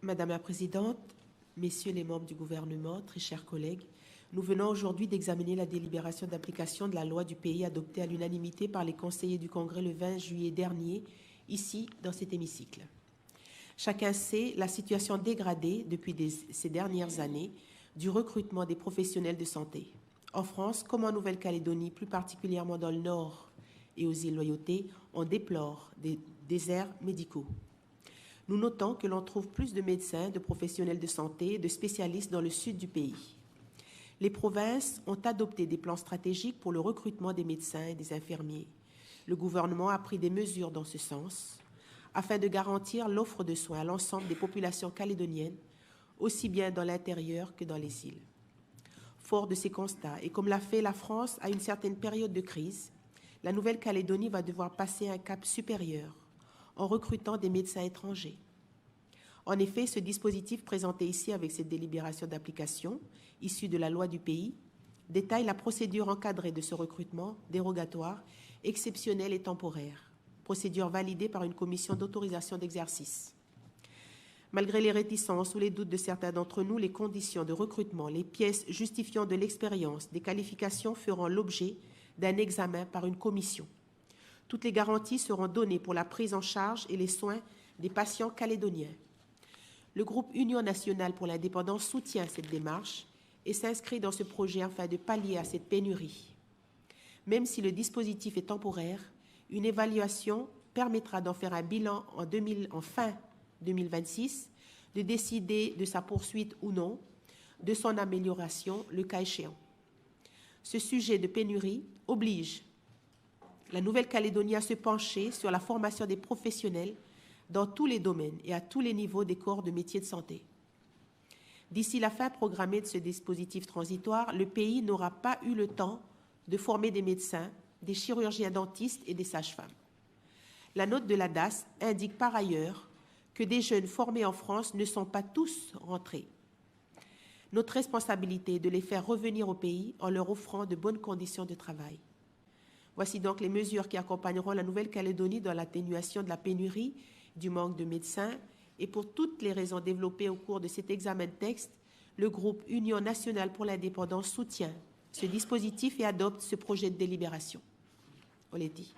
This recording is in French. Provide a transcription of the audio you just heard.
Madame la Présidente, Messieurs les membres du gouvernement, très chers collègues, nous venons aujourd'hui d'examiner la délibération d'application de la loi du pays adoptée à l'unanimité par les conseillers du Congrès le 20 juillet dernier, ici, dans cet hémicycle. Chacun sait la situation dégradée depuis ces dernières années du recrutement des professionnels de santé. En France, comme en Nouvelle-Calédonie, plus particulièrement dans le Nord et aux îles Loyauté, on déplore des déserts médicaux. Nous notons que l'on trouve plus de médecins, de professionnels de santé, de spécialistes dans le sud du pays. Les provinces ont adopté des plans stratégiques pour le recrutement des médecins et des infirmiers. Le gouvernement a pris des mesures dans ce sens afin de garantir l'offre de soins à l'ensemble des populations calédoniennes, aussi bien dans l'intérieur que dans les îles. Fort de ces constats, et comme l'a fait la France à une certaine période de crise, la Nouvelle-Calédonie va devoir passer un cap supérieur en recrutant des médecins étrangers. En effet, ce dispositif présenté ici avec cette délibération d'application, issue de la loi du pays, détaille la procédure encadrée de ce recrutement dérogatoire, exceptionnel et temporaire, procédure validée par une commission d'autorisation d'exercice. Malgré les réticences ou les doutes de certains d'entre nous, les conditions de recrutement, les pièces justifiant de l'expérience, des qualifications feront l'objet d'un examen par une commission. Toutes les garanties seront données pour la prise en charge et les soins des patients calédoniens. Le groupe Union nationale pour l'indépendance soutient cette démarche et s'inscrit dans ce projet afin de pallier à cette pénurie. Même si le dispositif est temporaire, une évaluation permettra d'en faire un bilan en fin 2026, de décider de sa poursuite ou non, de son amélioration, le cas échéant. Ce sujet de pénurie oblige la Nouvelle-Calédonie à se pencher sur la formation des professionnels dans tous les domaines et à tous les niveaux des corps de métiers de santé. D'ici la fin programmée de ce dispositif transitoire, le pays n'aura pas eu le temps de former des médecins, des chirurgiens dentistes et des sages-femmes. La note de la DAS indique par ailleurs que des jeunes formés en France ne sont pas tous rentrés. Notre responsabilité est de les faire revenir au pays en leur offrant de bonnes conditions de travail. Voici donc les mesures qui accompagneront la Nouvelle-Calédonie dans l'atténuation de la pénurie, du manque de médecins, et pour toutes les raisons développées au cours de cet examen de texte, le groupe Union nationale pour l'indépendance soutient ce dispositif et adopte ce projet de délibération. Oleti.